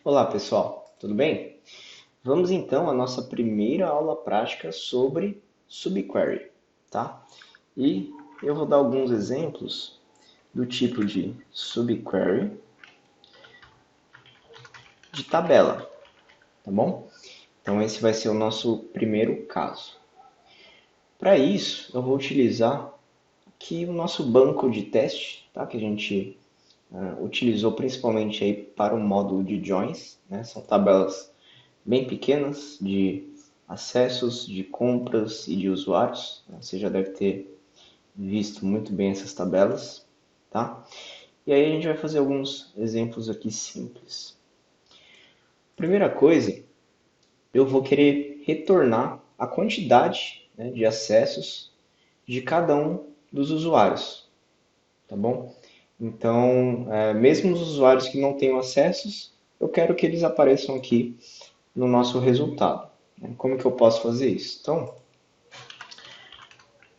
Olá pessoal, tudo bem? Vamos então à nossa primeira aula prática sobre subquery, tá? E eu vou dar alguns exemplos do tipo de subquery de tabela, tá bom? Então esse vai ser o nosso primeiro caso. Para isso, eu vou utilizar aqui o nosso banco de teste, tá? Que a gente utilizou principalmente aí para o módulo de joins, né? São tabelas bem pequenas de acessos, de compras e de usuários. Você já deve ter visto muito bem essas tabelas, tá? E aí a gente vai fazer alguns exemplos aqui simples. Primeira coisa, eu vou querer retornar a quantidade, né, de acessos de cada um dos usuários, tá bom? Então, mesmo os usuários que não tenham acessos, eu quero que eles apareçam aqui no nosso resultado. Como que eu posso fazer isso? Então,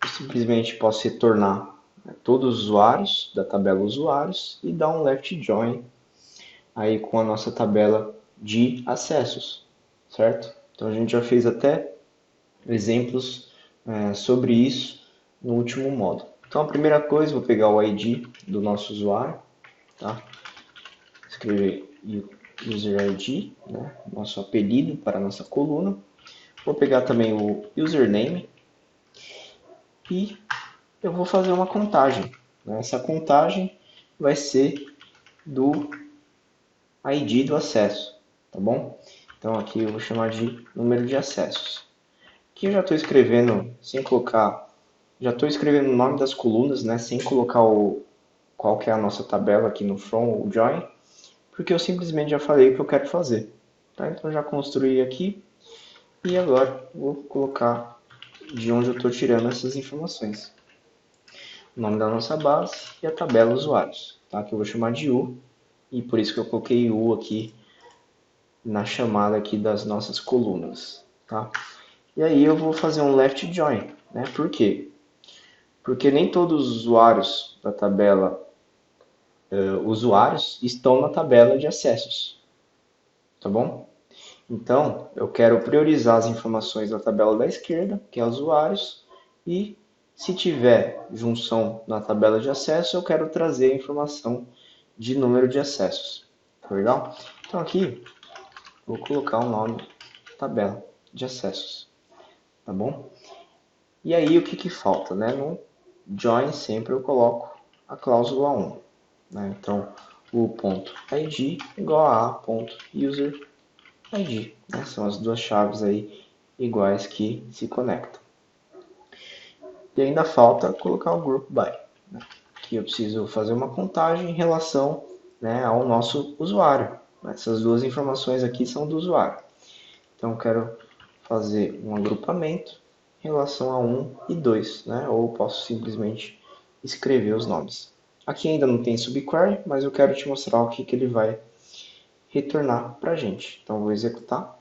eu simplesmente posso retornar, né, todos os usuários da tabela usuários e dar um left join aí com a nossa tabela de acessos, certo? Então a gente já fez até exemplos sobre isso no último módulo. Então a primeira coisa, vou pegar o ID do nosso usuário, tá? Escrever user ID, né? Nosso apelido para a nossa coluna. Vou pegar também o username e eu vou fazer uma contagem, né? Essa contagem vai ser do ID do acesso, tá bom? Então aqui eu vou chamar de número de acessos. Aqui eu já estou escrevendo sem colocar, já estou escrevendo o nome das colunas, né? Sem colocar qual que é a nossa tabela aqui no from ou join, porque eu simplesmente já falei o que eu quero fazer. Tá? Então já construí aqui e agora vou colocar de onde eu estou tirando essas informações. O nome da nossa base e a tabela usuários, tá? Que eu vou chamar de U, e por isso que eu coloquei U aqui na chamada aqui das nossas colunas, tá? E aí eu vou fazer um left join, né? Por quê? Porque nem todos os usuários da tabela usuários estão na tabela de acessos, tá bom? Então, eu quero priorizar as informações da tabela da esquerda, que é usuários, e se tiver junção na tabela de acesso, eu quero trazer a informação de número de acessos. Tá legal? Então aqui, vou colocar o nome tabela de acessos, tá bom? E aí o que que falta, né? No join sempre eu coloco a cláusula 1, né? Então, o ponto id igual a ponto user id, né? São as duas chaves aí iguais que se conectam. E ainda falta colocar o group by, né? Que eu preciso fazer uma contagem em relação, né, ao nosso usuário. Essas duas informações aqui são do usuário. Então, eu quero fazer um agrupamento em relação a 1 e 2, né? Ou posso simplesmente escrever os nomes. Aqui ainda não tem subquery, mas eu quero te mostrar o que, que ele vai retornar para a gente. Então, eu vou executar.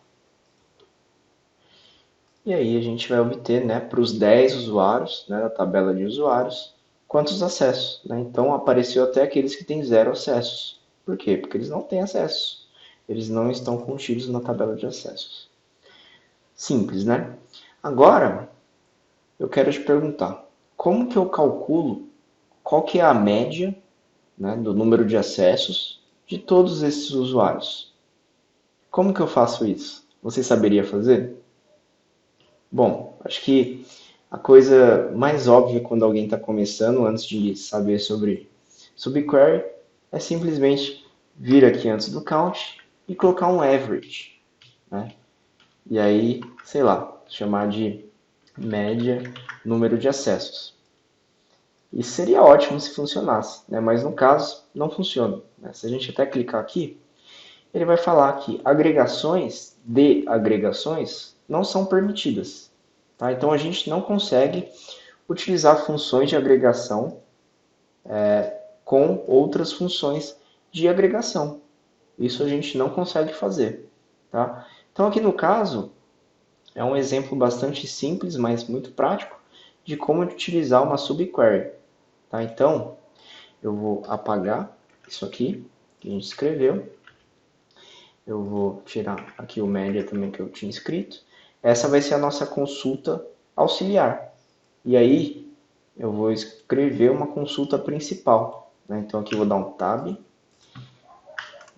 E aí a gente vai obter, né, para os 10 usuários, né, da tabela de usuários, quantos acessos, né? Então apareceu até aqueles que têm 0 acessos. Por quê? Porque eles não têm acesso. Eles não estão contidos na tabela de acessos. Simples, né? Agora, eu quero te perguntar, como que eu calculo qual que é a média, né, do número de acessos de todos esses usuários? Como que eu faço isso? Você saberia fazer? Bom, acho que a coisa mais óbvia quando alguém está começando, antes de saber sobre subquery, é simplesmente vir aqui antes do count e colocar um average, né? E aí, sei lá, chamar de média número de acessos. Isso seria ótimo se funcionasse, né? Mas no caso não funciona, né? Se a gente até clicar aqui, ele vai falar que agregações de agregações não são permitidas. Tá? Então a gente não consegue utilizar funções de agregação com outras funções de agregação. Isso a gente não consegue fazer. Tá? Então aqui no caso é um exemplo bastante simples, mas muito prático de como utilizar uma subquery. Tá? Então eu vou apagar isso aqui que a gente escreveu. Eu vou tirar aqui o média também que eu tinha escrito. Essa vai ser a nossa consulta auxiliar. E aí eu vou escrever uma consulta principal, né? Então aqui eu vou dar um tab,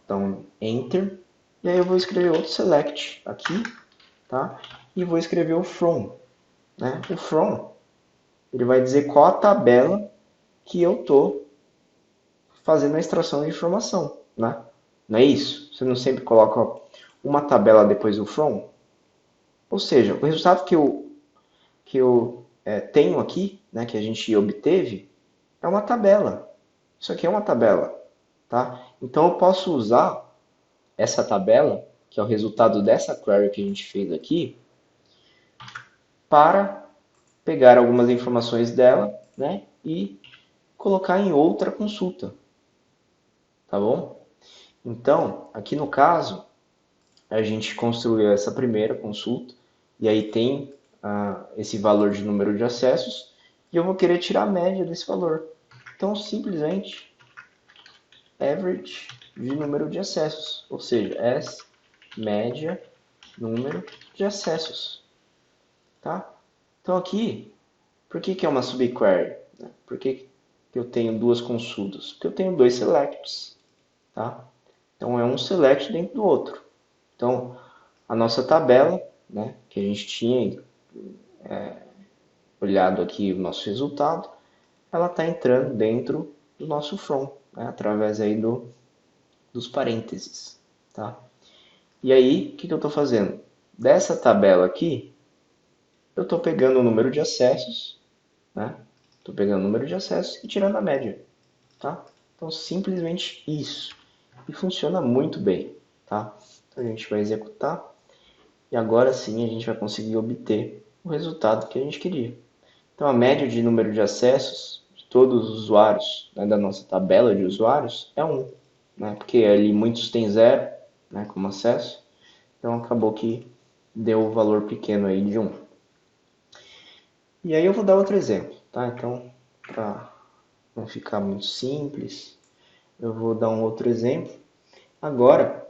então Enter, e aí eu vou escrever outro select aqui, tá? E vou escrever o from, né? O from, ele vai dizer qual a tabela que eu tô fazendo a extração de informação, né? Não é isso? Você não sempre coloca uma tabela depois do from? Ou seja, o resultado que eu tenho aqui, né, que a gente obteve, é uma tabela. Isso aqui é uma tabela, tá? Então eu posso usar essa tabela, que é o resultado dessa query que a gente fez aqui, para pegar algumas informações dela, né, e colocar em outra consulta, tá bom? Então, aqui no caso, a gente construiu essa primeira consulta, e aí tem esse valor de número de acessos, e eu vou querer tirar a média desse valor. Então, simplesmente, average de número de acessos, ou seja, S, média, número de acessos. Tá? Então aqui, por que é uma subquery? Por que eu tenho duas consultas? Porque eu tenho dois selects. Tá? Então é um select dentro do outro. Então, a nossa tabela, né, que a gente tinha olhado aqui o nosso resultado, ela está entrando dentro do nosso from, né, através aí dos parênteses. Tá? E aí, o que eu estou fazendo? Dessa tabela aqui, eu estou pegando o número de acessos, né? Estou pegando o número de acessos e tirando a média, tá? Então, simplesmente isso. E funciona muito bem, tá? Então, a gente vai executar e agora sim a gente vai conseguir obter o resultado que a gente queria. Então, a média de número de acessos de todos os usuários, né, da nossa tabela de usuários é 1, né? Porque ali muitos têm 0, né, como acesso. Então, acabou que deu o valor pequeno aí de 1. E aí eu vou dar outro exemplo, tá? Então, para não ficar muito simples, eu vou dar um outro exemplo. Agora,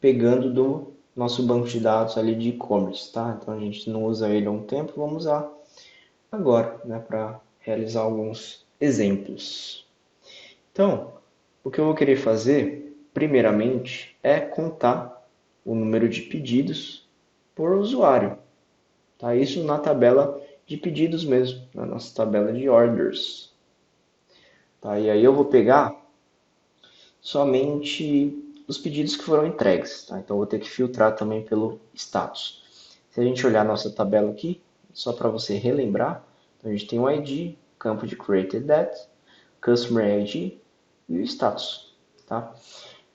pegando do nosso banco de dados ali de e-commerce, tá? Então a gente não usa ele há um tempo, vamos usar agora, né, para realizar alguns exemplos. Então, o que eu vou querer fazer, primeiramente, é contar o número de pedidos por usuário, tá? Isso na tabela de pedidos mesmo, na nossa tabela de orders. Tá? E aí eu vou pegar somente os pedidos que foram entregues. Tá? Então eu vou ter que filtrar também pelo status. Se a gente olhar a nossa tabela aqui, só para você relembrar, então a gente tem o ID, campo de created date, customer ID e o status. Tá?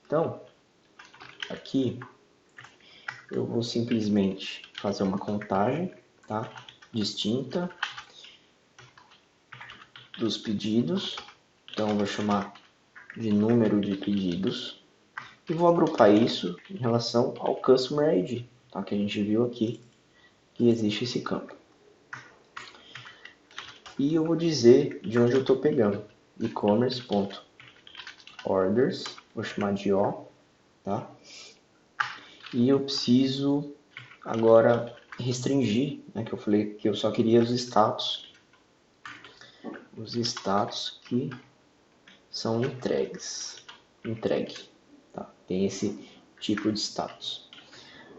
Então, aqui eu vou simplesmente fazer uma contagem, tá? Distinta dos pedidos. Então eu vou chamar de número de pedidos e vou agrupar isso em relação ao Customer ID, tá? Que a gente viu aqui que existe esse campo. E eu vou dizer de onde eu estou pegando, e-commerce.orders, vou chamar de O, tá? E eu preciso agora restringir, né, que eu falei que eu só queria os status que são entregue, tá? Tem esse tipo de status.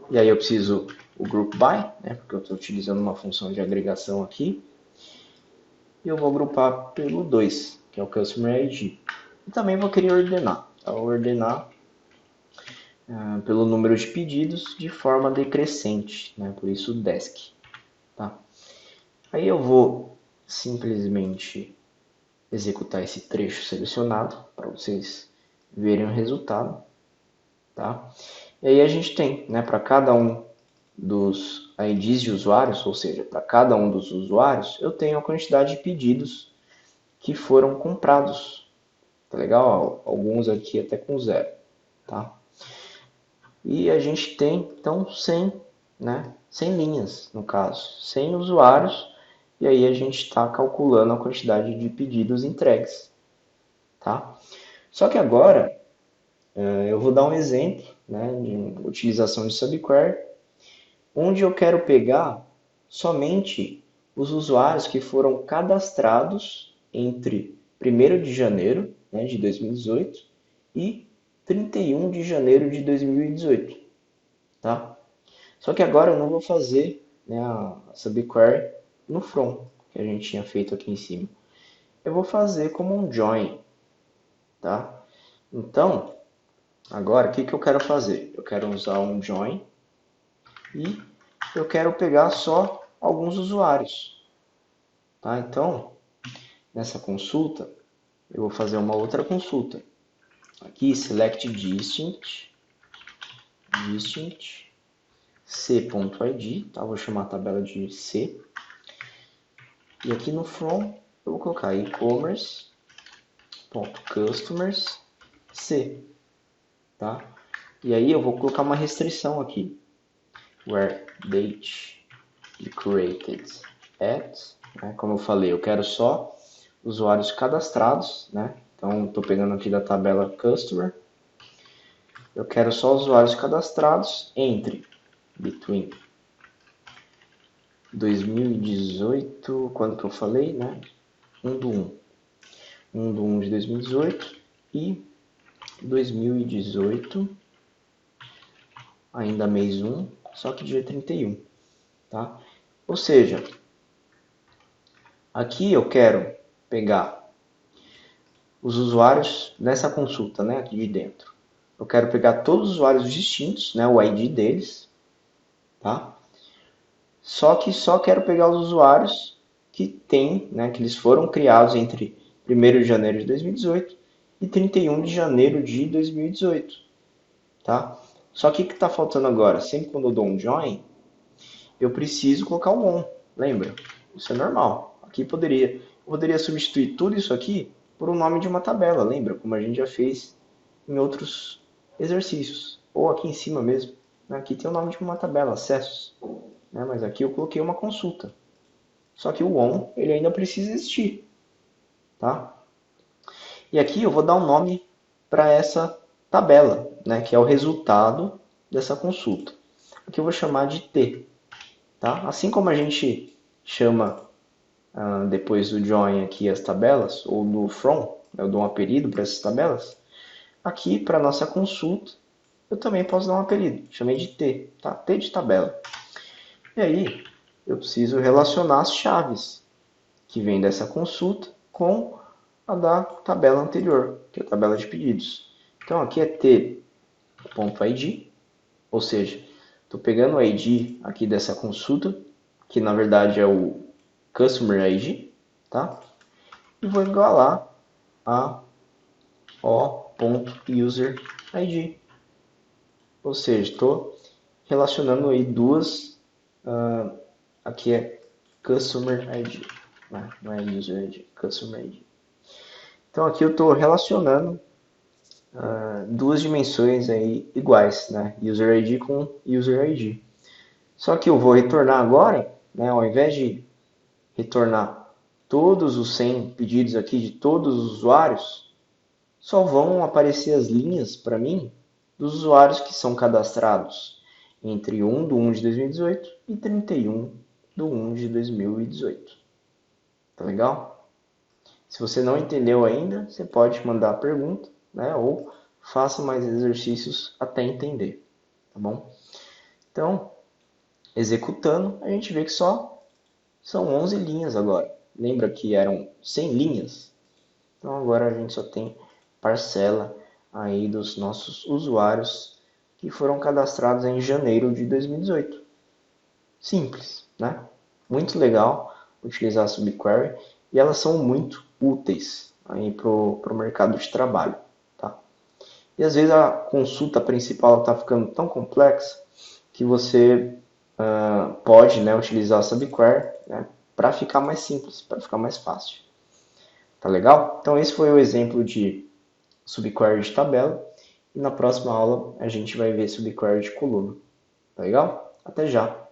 E aí eu preciso o group by, né, porque eu estou utilizando uma função de agregação aqui. E eu vou agrupar pelo 2, que é o Customer ID. E também vou querer ordenar. Tá? Vou ordenar pelo número de pedidos de forma decrescente, né? Por isso desk. Tá? Aí eu vou simplesmente executar esse trecho selecionado para vocês verem o resultado. Tá? E aí a gente tem, né, para cada um dos IDs de usuários, ou seja, para cada um dos usuários, eu tenho a quantidade de pedidos que foram comprados. Tá legal? Alguns aqui até com 0. Tá? E a gente tem, então, 100, né? 100 linhas, no caso. 100 usuários. E aí a gente está calculando a quantidade de pedidos entregues. Tá? Só que agora, Eu vou dar um exemplo, né, de utilização de subquery, onde eu quero pegar somente os usuários que foram cadastrados entre 1º de janeiro, né, de 2018 e 31 de janeiro de 2018, tá? Só que agora eu não vou fazer, né, a subquery no from, que a gente tinha feito aqui em cima. Eu vou fazer como um join, tá? Então, agora o que eu quero fazer? Eu quero usar um join e eu quero pegar só alguns usuários, tá? Então, nessa consulta, eu vou fazer uma outra consulta. Aqui, select distinct c.id, tá? Vou chamar a tabela de C. E aqui no from, eu vou colocar e-commerce.customers C, tá? E aí eu vou colocar uma restrição aqui, where date you created at, né? Como eu falei, eu quero só usuários cadastrados, né? Então, estou pegando aqui da tabela customer, eu quero só usuários cadastrados entre between 2018, quando que eu falei, né? 1 do 1. 1 do 1 de 2018 e 2018, ainda mês 1, só que dia 31, tá? Ou seja, aqui eu quero pegar os usuários nessa consulta, né, aqui de dentro. Eu quero pegar todos os usuários distintos, né, o ID deles, tá? Só que só quero pegar os usuários que tem, né, que eles foram criados entre 1º de janeiro de 2018 e 31 de janeiro de 2018, tá? Só que o que está faltando agora? Sempre quando eu dou um join, eu preciso colocar o on, lembra? Isso é normal. Aqui eu poderia substituir tudo isso aqui por um nome de uma tabela, lembra? Como a gente já fez em outros exercícios. Ou aqui em cima mesmo. Aqui tem o nome de uma tabela, acessos. Né? Mas aqui eu coloquei uma consulta. Só que o on, ele ainda precisa existir. Tá? E aqui eu vou dar um nome para essa tabela, né? Que é o resultado dessa consulta. Aqui eu vou chamar de T. Tá? Assim como a gente chama depois do join aqui as tabelas, ou do from, eu dou um apelido para essas tabelas, aqui para nossa consulta eu também posso dar um apelido, chamei de T, tá? T de tabela. E aí eu preciso relacionar as chaves que vem dessa consulta com a da tabela anterior, que é a tabela de pedidos. Então aqui é t.id, ou seja, estou pegando o ID aqui dessa consulta, que na verdade é o Customer ID, tá? E vou igualar a o.user.id. Ou seja, estou relacionando aí duas, aqui é Customer ID, né? Não é User ID, Customer ID. Então aqui eu estou relacionando duas dimensões aí iguais, né? User ID com User ID. Só que eu vou retornar agora, né? Ao invés de retornar todos os 100 pedidos aqui de todos os usuários, só vão aparecer as linhas para mim dos usuários que são cadastrados entre 1 de 1 de 2018 e 31 de 1 de 2018. Tá legal? Se você não entendeu ainda, você pode mandar a pergunta, né? Ou faça mais exercícios até entender, tá bom? Então, executando, a gente vê que só são 11 linhas agora. Lembra que eram 100 linhas? Então agora a gente só tem parcela aí dos nossos usuários que foram cadastrados em janeiro de 2018. Simples, né? Muito legal utilizar a subquery e elas são muito úteis aí para o mercado de trabalho, tá? E às vezes a consulta principal está ficando tão complexa que você pode, né, utilizar a subquery, né, para ficar mais simples, para ficar mais fácil. Tá legal? Então esse foi o exemplo de subquery de tabela. E na próxima aula a gente vai ver subquery de coluna. Tá legal? Até já!